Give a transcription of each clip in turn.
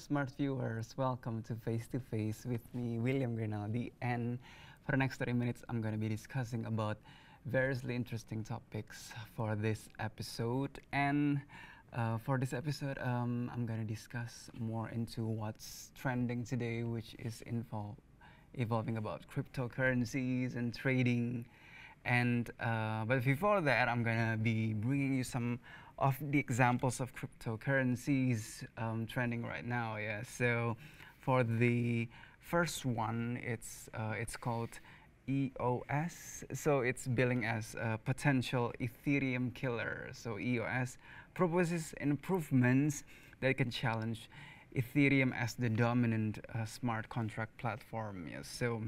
smart viewers. Welcome to Face to Face with me, William Grinaldi. And for the next 30 minutes, I'm going to be discussing about variously interesting topics for this episode. And for this episode, I'm going to discuss more into what's trending today, which is evolving about cryptocurrencies and trading. And but before that, I'm gonna be bringing you some of the examples of cryptocurrencies trending right now. Yeah. So for the first one, it's called EOS. So it's billing as a potential Ethereum killer. So EOS proposes improvements that can challenge Ethereum as the dominant smart contract platform. Yes. So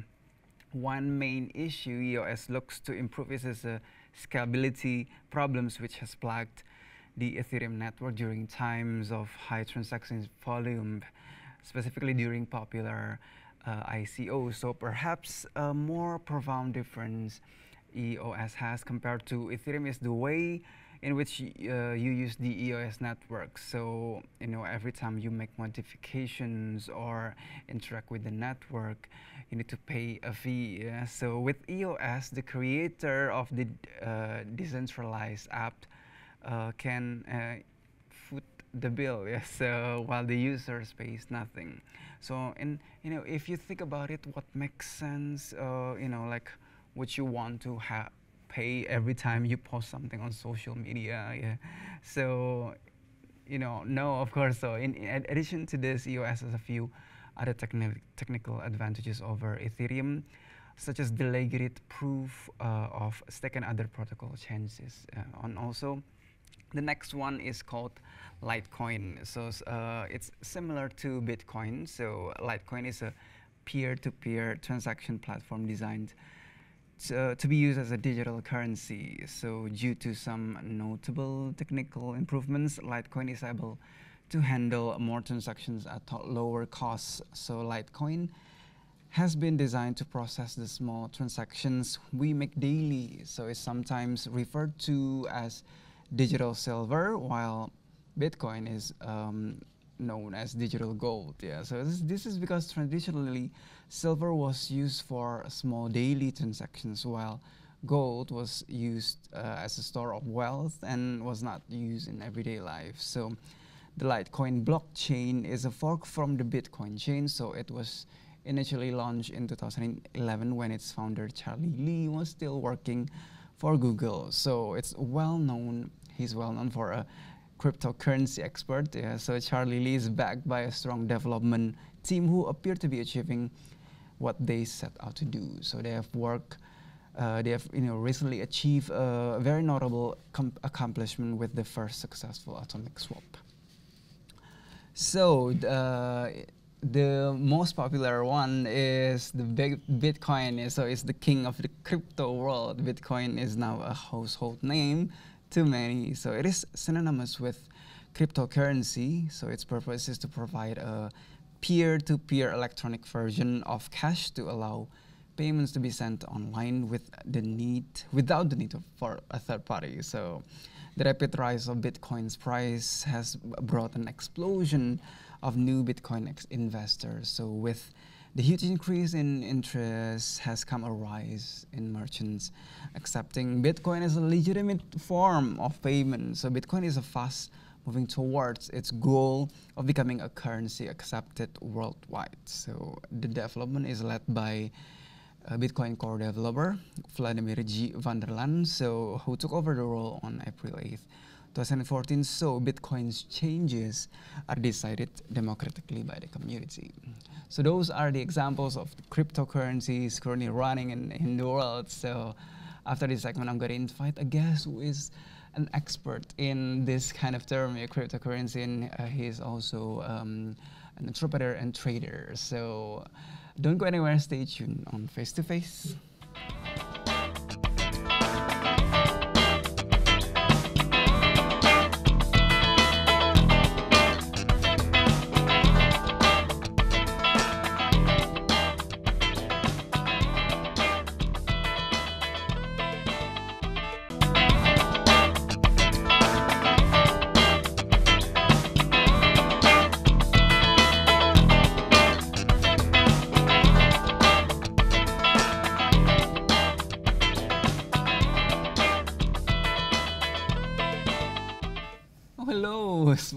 one main issue EOS looks to improve is scalability problems, which has plagued the Ethereum network during times of high transaction volume, specifically during popular ICOs. So perhaps a more profound difference EOS has compared to Ethereum is the way in which you use the EOS network. So, every time you make modifications or interact with the network, you need to pay a fee. Yeah? So with EOS, the creator of the decentralized app can foot the bill. Yeah? So while the users pays nothing. So, if you think about it, what makes sense, like what you want to pay every time you post something on social media. Yeah. So, no, of course. So in addition to this, EOS has a few other technical advantages over Ethereum, such as delegated proof of stake and other protocol changes. And also, the next one is called Litecoin. So it's similar to Bitcoin. So Litecoin is a peer-to-peer transaction platform designed to be used as a digital currency. So due to some notable technical improvements, Litecoin is able to handle more transactions at lower costs. So Litecoin has been designed to process the small transactions we make daily. So it's sometimes referred to as digital silver, while Bitcoin is known as digital gold. Yeah, so this is because traditionally silver was used for small daily transactions, while gold was used as a store of wealth and was not used in everyday life. So the Litecoin blockchain is a fork from the Bitcoin chain. So it was initially launched in 2011 when its founder Charlie Lee was still working for Google. So it's well known. He's well known for a cryptocurrency expert. Yeah. So Charlie Lee is backed by a strong development team who appear to be achieving what they set out to do. So they have recently achieved a very notable accomplishment with the first successful atomic swap. So the most popular one is the Bitcoin. So it's the king of the crypto world. Bitcoin is now a household name to many. So it is synonymous with cryptocurrency. So its purpose is to provide a peer-to-peer electronic version of cash to allow payments to be sent online without the need for a third party. So the rapid rise of Bitcoin's price has brought an explosion of new Bitcoin investors. So with the huge increase in interest has come a rise in merchants accepting Bitcoin as a legitimate form of payment. So Bitcoin is fast moving towards its goal of becoming a currency accepted worldwide. So the development is led by Bitcoin core developer Vladimir G. van der Laan, who took over the role on April 8th, 2014. So Bitcoin's changes are decided democratically by the community. So those are the examples of cryptocurrencies currently running in the world. So after this segment, I'm going to invite a guest who is an expert in this kind of term, cryptocurrency, and he is also an entrepreneur and trader. So don't go anywhere, stay tuned on Face to Face.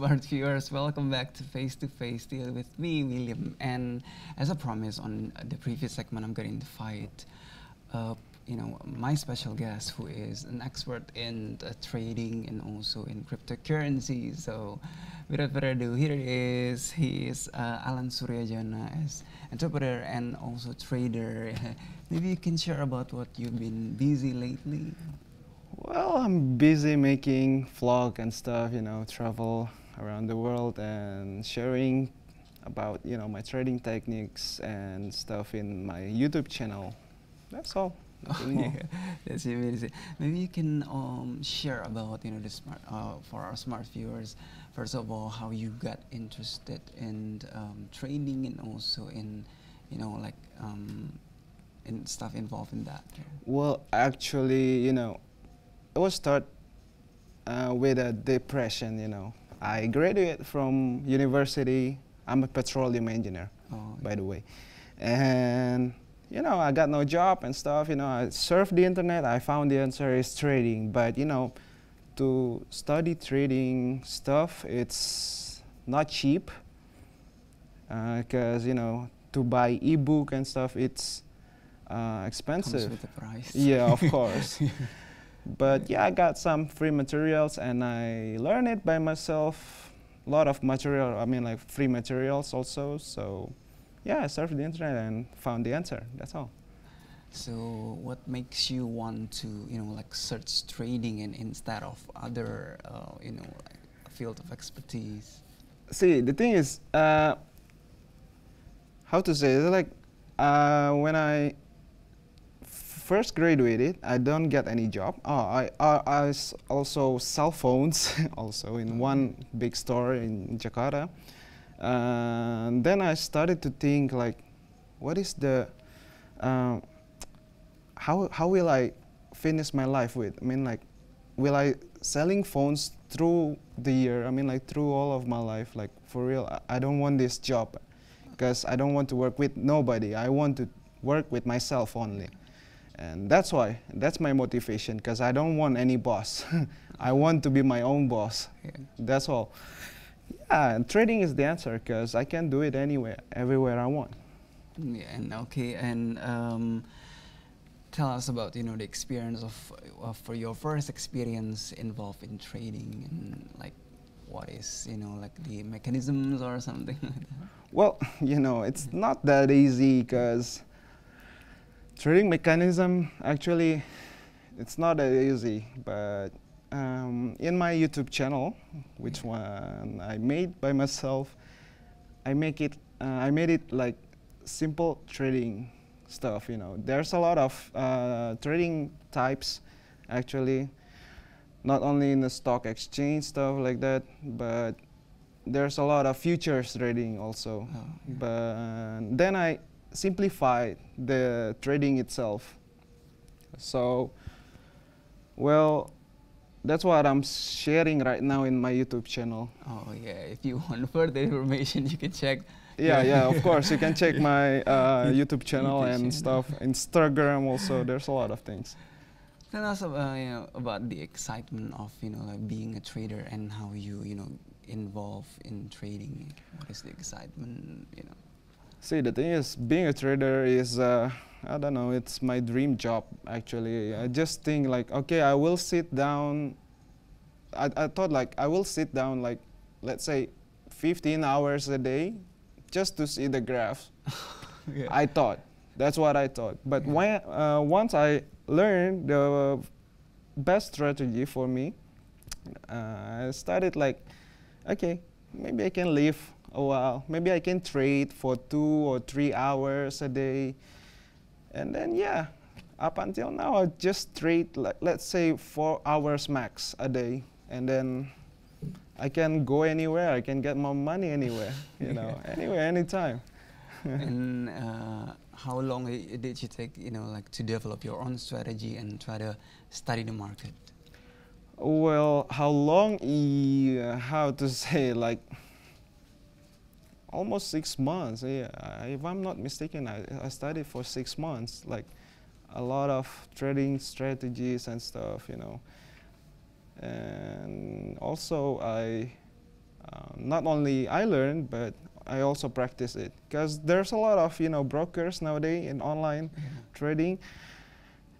smart viewers, welcome back to Face, still with me, William. And as I promised on the previous segment, I'm going to invite, my special guest who is an expert in trading and also in cryptocurrency. So, without further ado, here it is. He is Alan Suryajana as entrepreneur and also trader. Maybe you can share about what you've been busy lately. Well, I'm busy making vlog and stuff, travel around the world and sharing about, my trading techniques and stuff in my YouTube channel. That's all. Nothing more. Yeah, that's amazing. Maybe you can share about, the smart for our smart viewers. First of all, how you got interested in trading and also in, in stuff involved in that. Well, actually, it was start with a depression, I graduated from university. I'm a petroleum engineer, by the way. And, I got no job and stuff, I surfed the internet. I found the answer is trading. But, to study trading stuff, it's not cheap. Because, to buy ebook and stuff, it's expensive. Comes with the price. Yeah, of course. But yeah, I got some free materials and I learned it by myself. A lot of material, like free materials also. So yeah, I surfed the internet and found the answer. That's all. So what makes you want to, search trading and instead of other, field of expertise? See, the thing is, how to say it, like when I first graduated, I don't get any job. I also sell phones also in one big store in Jakarta. Then I started to think like, what is the, how will I finish my life with? Will I selling phones through the year? Through all of my life, like for real, I don't want this job because I don't want to work with nobody. I want to work with myself only. And that's why, that's my motivation, because I don't want any boss. I want to be my own boss. Yeah. That's all. Yeah, and trading is the answer, because I can do it anywhere, everywhere I want. Yeah, and okay, and tell us about, the experience for your first experience involved in trading, and like, what is, like the mechanisms or something like that? Well, it's not that easy, because trading mechanism, actually, it's not that easy, but in my YouTube channel, which one I made by myself, I made it like simple trading stuff, There's a lot of trading types, actually, not only in the stock exchange, stuff like that, but there's a lot of futures trading also. Oh, yeah. But then I simplified the trading itself. So, well, that's what I'm sharing right now in my YouTube channel. Oh yeah, if you want further information, you can check. Yeah, of course, you can check my YouTube channel and stuff. Instagram also, there's a lot of things. Tell us about the excitement of like being a trader and how you involve in trading. What is the excitement? See, the thing is, being a trader is, I don't know, it's my dream job, actually. I just think like, okay, I will sit down, I thought like, I will sit down like, let's say, 15 hours a day, just to see the graphs. Yeah. I thought, that's what I thought. But yeah. Once I learned the best strategy for me, I started like, okay, maybe I can live a while. Maybe I can trade for 2 or 3 hours a day. And then, yeah, up until now, I just trade, like, let's say, 4 hours max a day. And then I can go anywhere. I can get more money anywhere, anywhere, anytime. And how long did you take, like, to develop your own strategy and try to study the market? Well, how long? How to say, like, almost 6 months. Yeah, if I'm not mistaken, I studied for 6 months, like a lot of trading strategies and stuff, And also I not only I learned, but I also practice it. Because there's a lot of brokers nowadays in online trading.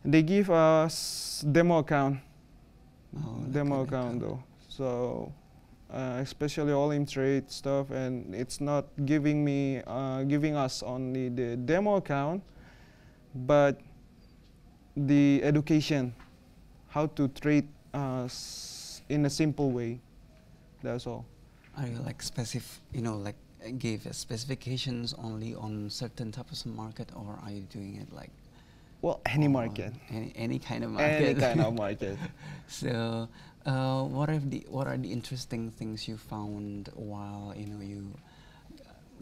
They give us demo account. Demo account though. So especially all in trade stuff, and it's not giving us only the demo account, but the education, how to trade in a simple way. That's all. Are you like like give specifications only on certain types of market, or are you doing it like? Well, any market. Any kind of market. Any kind of market. So, what are the interesting things you found while you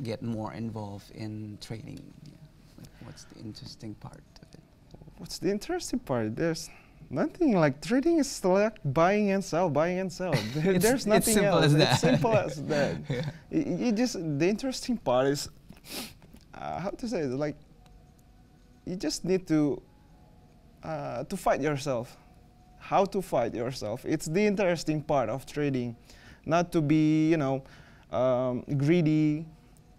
get more involved in trading? Yeah. Like, what's the interesting part of it? What's the interesting part? There's nothing. Like trading is like buying and sell, buying and sell. There's nothing else. It's simple as that. Yeah. The interesting part is how to say it, like you just need to fight yourself. How to fight yourself? It's the interesting part of trading, not to be greedy,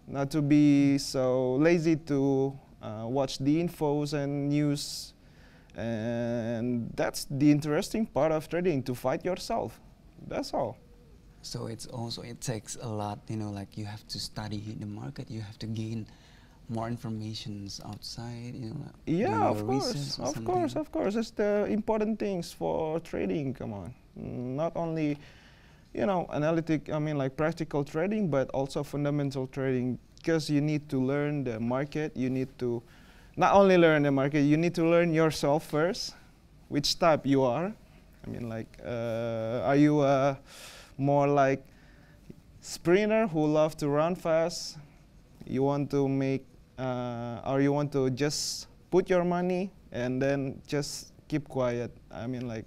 not to be so lazy to watch the infos and news. And that's the interesting part of trading, to fight yourself. That's all. So it takes a lot, like you have to study the market, you have to gain more informations outside, Yeah, of course. It's the important things for trading. Come on, not only, like practical trading, but also fundamental trading. Because you need to learn the market. You need to not only learn the market. You need to learn yourself first, which type you are. I mean, like, are you more like sprinter who love to run fast? You want to make or you want to just put your money and then just keep quiet. I mean, like,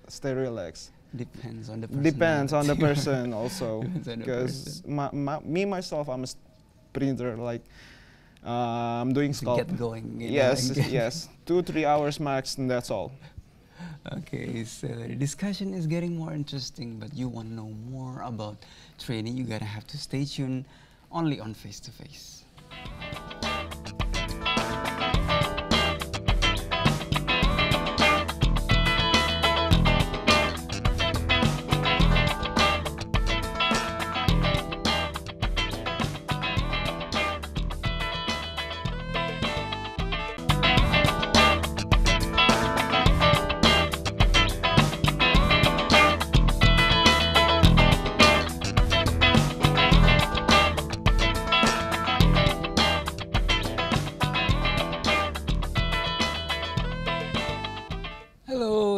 stay relaxed. Depends on the person. Depends on the person also. Because myself, I'm a sprinter. Like, I'm doing scalp. Get going. Yes. 2-3 hours max, and that's all. Okay, so the discussion is getting more interesting, but you want to know more about trading, you gotta have to stay tuned only on Face to Face.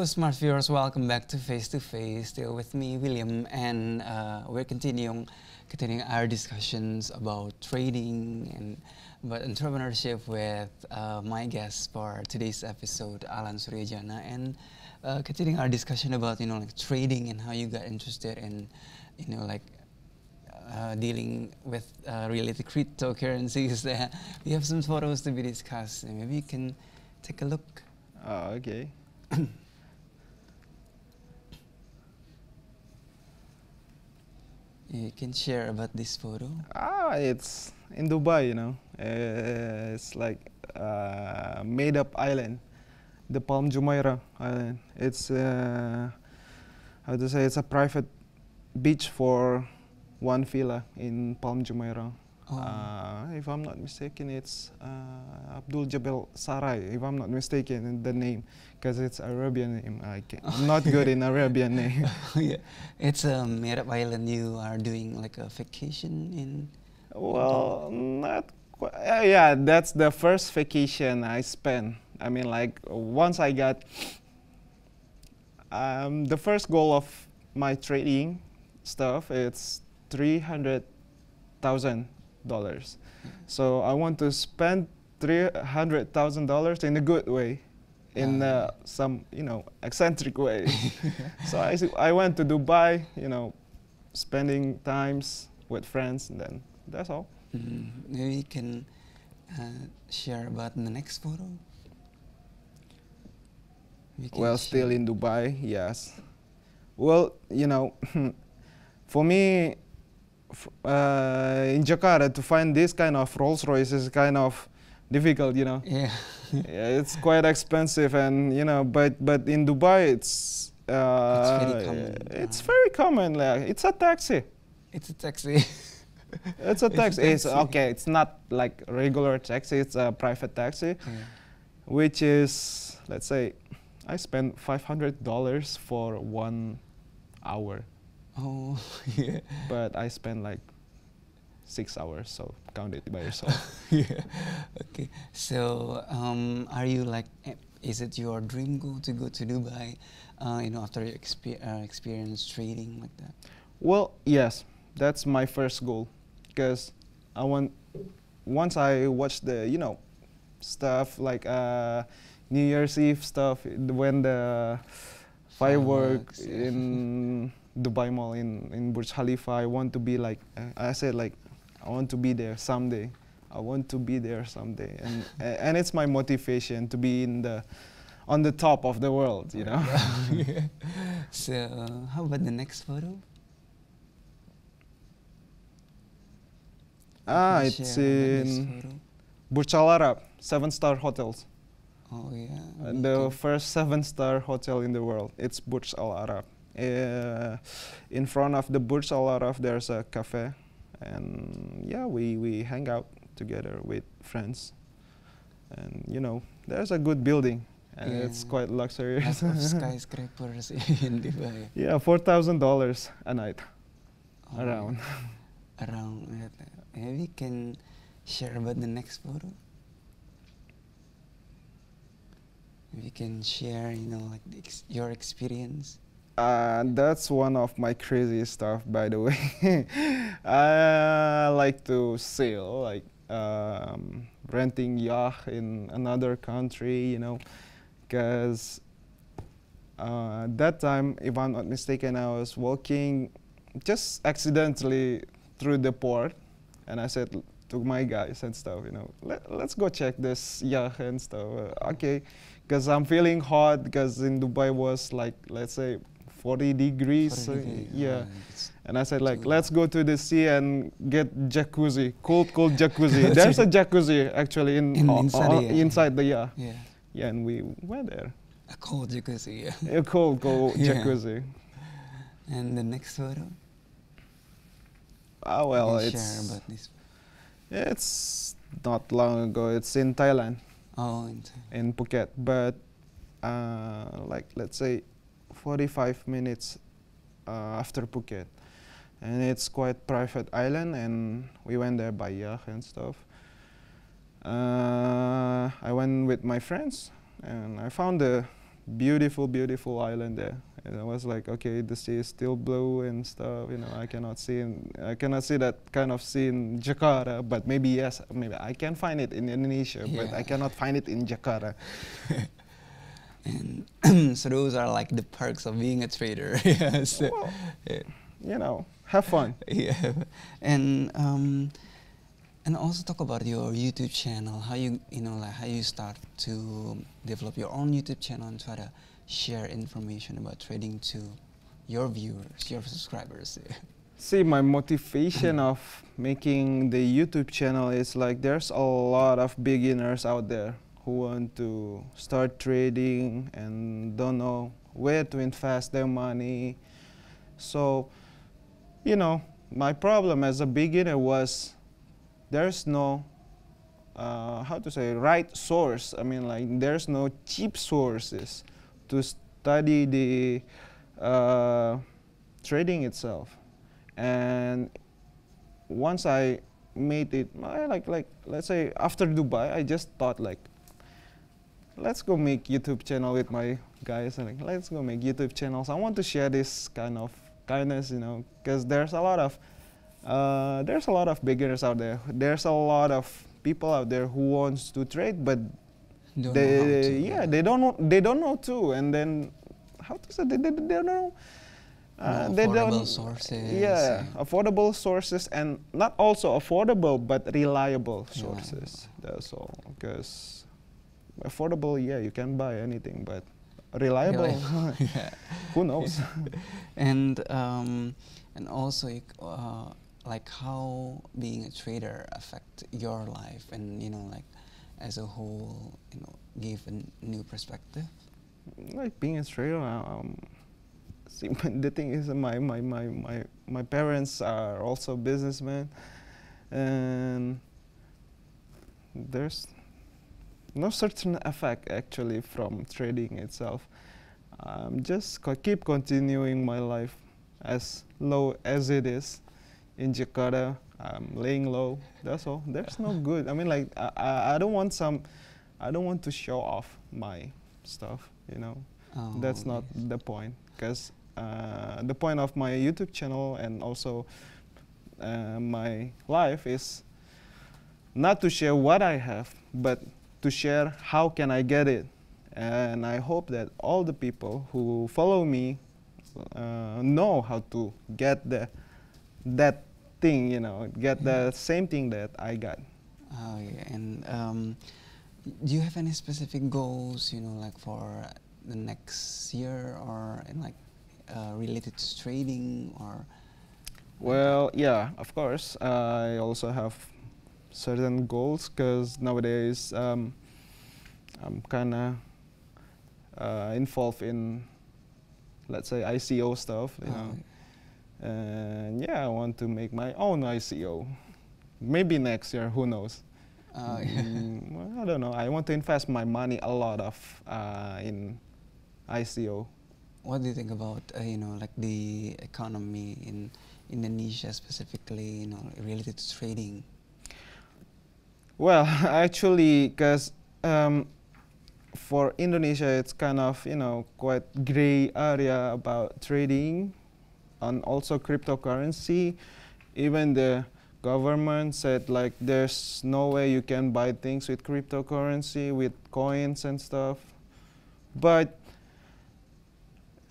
Smart viewers, welcome back to Face to Face. Still with me, William, and we're continuing our discussions about trading and about entrepreneurship with my guest for today's episode, Alan Suryajana, and continuing our discussion about like trading and how you got interested in dealing with related cryptocurrencies. We have some photos to be discussed, and maybe you can take a look. Okay. You can share about this photo. It's in Dubai, it's like made up island, the Palm Jumeirah Island. It's how to say, it's a private beach for one villa in Palm Jumeirah. Oh. If I'm not mistaken, it's Abdul Jabal Sarai, if I'm not mistaken in the name, because it's Arabian name. I'm not good in Arabian name. Yeah, it's a made-up island. You are doing like a vacation in? Well, not quite. Yeah, that's the first vacation I spent. I mean, like, once I got the first goal of my trading stuff, it's $300,000. So I want to spend $300,000 in a good way, in some eccentric way. So I went to Dubai, spending times with friends, and then that's all. Maybe you can share about the next photo. Well, still in Dubai, yes. Well, for me, in Jakarta to find this kind of Rolls Royce is kind of difficult, you know. Yeah. Yeah, it's quite expensive, and you know, but in Dubai it's very common. It's very common. Like it's a taxi. It's a taxi. It's a taxi. It's taxi. okay. It's not like regular taxi. It's a private taxi, Yeah. which is, let's say, I spent $500 for 1 hour, Oh, yeah. but I spent like 6 hours. So count it by yourself. Yeah. Okay. So, are you like, is it your dream goal to go to Dubai, after you experience trading like that? Well, yes, that's my first goal, because I want, once I watch the, stuff like New Year's Eve stuff, when the fireworks in Dubai Mall in Burj Khalifa, I want to be like, I said like, I want to be there someday. I want to be there someday, and it's my motivation to be on the top of the world, you know. Yeah. So, how about the next photo? Can you It's share about this in photo? Burj Al Arab, 7-star hotels. Oh yeah. The first 7-star hotel in the world. It's Burj Al Arab. In front of the Burj Al Arab, there's a cafe, and yeah, we hang out together with friends. And there's a good building, and it's Yeah. quite luxurious. Lots of skyscrapers in Dubai. Yeah, $4,000 a night Oh, around. Around. Maybe you can share about the next photo. If you can share, like your experience. That's one of my crazy stuff, by the way. I like to sail, like renting yacht in another country, because that time, if I'm not mistaken, I was walking just accidentally through the port, and I said to my guys and stuff, let's go check this yacht and stuff. Okay, because I'm feeling hot, because in Dubai was like, let's say, 40 degrees. 40 degrees, Yeah. it's And I said like, too let's go to the sea and get jacuzzi, cold jacuzzi. There's a jacuzzi actually inside the yacht. Yeah. Yeah, and we went there. A cold jacuzzi, yeah. A cold Yeah. jacuzzi. And the next photo? Well, You can share about this. it's not long ago. It's in Thailand, Oh, in Phuket, but like, let's say 45 minutes after Phuket, and it's quite private island, and we went there by yacht and stuff. I went with my friends, and I found a beautiful island there, and I was like, okay, the sea is still blue and stuff. I cannot see that kind of sea in Jakarta, but maybe yes, maybe I can find it in Indonesia, but I cannot find it in Jakarta. And so those are like the perks of being a trader. Yeah, so, Well, have fun. yeah. And also talk about your YouTube channel, how you start to develop your own YouTube channel and try to share information about trading to your viewers, your subscribers. See, my motivation of making the YouTube channel is like, there's a lot of beginners out there who want to start trading and don't know where to invest their money. So, my problem as a beginner was, there's no right source. I mean, like, there's no cheap sources to study the trading itself. And once I made it, let's say after Dubai, I just thought like, let's go make YouTube channel with my guys, and like, let's go make YouTube channels. I want to share this kind of kindness, because there's a lot of beginners out there. There's a lot of people out there who wants to trade, but they don't know too. And then they don't know. Affordable sources. Yeah, affordable sources, and not also affordable, but reliable sources. That's all. Because affordable, you can buy anything, but reliable, yeah. who knows? And also, like how being a trader affect your life and like as a whole, give a new perspective? Like being a trader, see, the thing is, my parents are also businessmen, and there's no certain effect actually from trading itself. Just keep continuing my life as low as it is in Jakarta. I'm laying low. That's all. There's no good. I mean, like I don't want I don't want to show off my stuff. Oh, That's not yes. the point. Because the point of my YouTube channel and also my life is not to share what I have, but to share how can I get it. And I hope that all the people who follow me know how to get that thing, get the same thing that I got. Oh, yeah. And do you have any specific goals, like for the next year or related to trading or? Well, yeah, of course. I also have certain goals because nowadays I'm kind of involved in, let's say, ICO stuff, and yeah, I want to make my own ICO. Maybe next year, who knows? Yeah. Well, I don't know. I want to invest my money a lot of in ICO. What do you think about like the economy in Indonesia specifically, related to trading? Well, actually, because for Indonesia, it's kind of quite gray area about trading and also cryptocurrency. Even the government said like there's no way you can buy things with cryptocurrency, with coins and stuff. But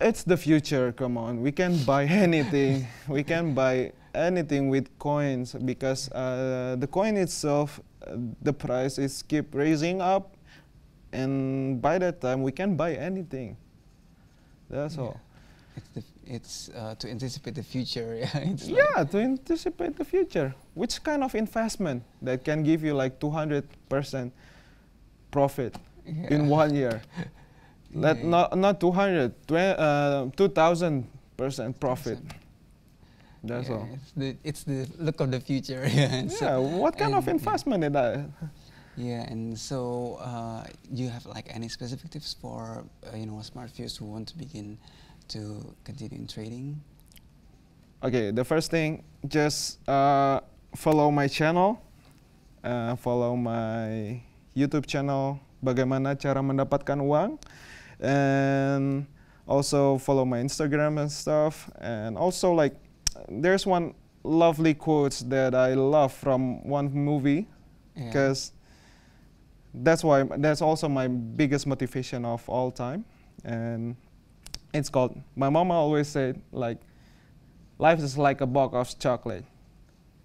it's the future, come on. We can buy anything. We can buy anything with coins because the coin itself, the price is keep raising up, and by that time we can buy anything. That's all. It's to anticipate the future. Yeah, to anticipate the future. Which kind of investment that can give you like 200% profit in 1 year? Not 200, 2,000% profit. That's all. It's the look of the future. Yeah, what kind of investment is that? Yeah, and so do you have like any specific tips for smart viewers who want to begin to continue in trading? Okay, the first thing, just follow my channel, follow my YouTube channel, Bagaimana Cara Mendapatkan Uang, and also follow my Instagram and stuff. And also like, there's one lovely quotes that I love from one movie, because that's also my biggest motivation of all time. And it's called, my mama always said, like, life is like a box of chocolate.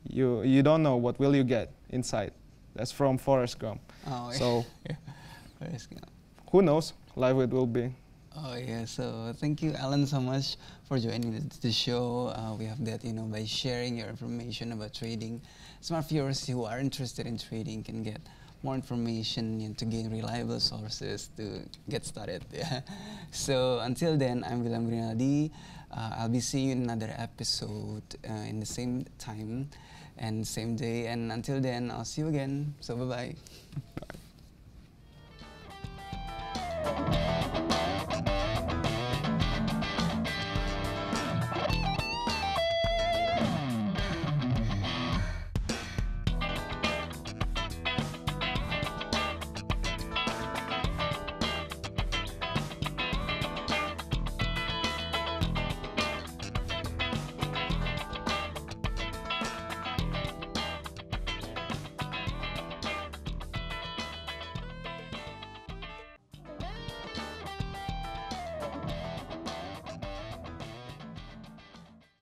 You don't know what will you get inside. That's from Forrest Gump. Oh, so yeah. Forrest Gump. Who knows life it will be. Oh yeah, so thank you, Alan, so much for joining the show. We have that, by sharing your information about trading. Smart viewers who are interested in trading can get more information to gain reliable sources to get started. Yeah. So until then, I'm William Grinaldi. I'll be seeing you in another episode in the same time and same day. And until then, I'll see you again. So bye-bye. Bye.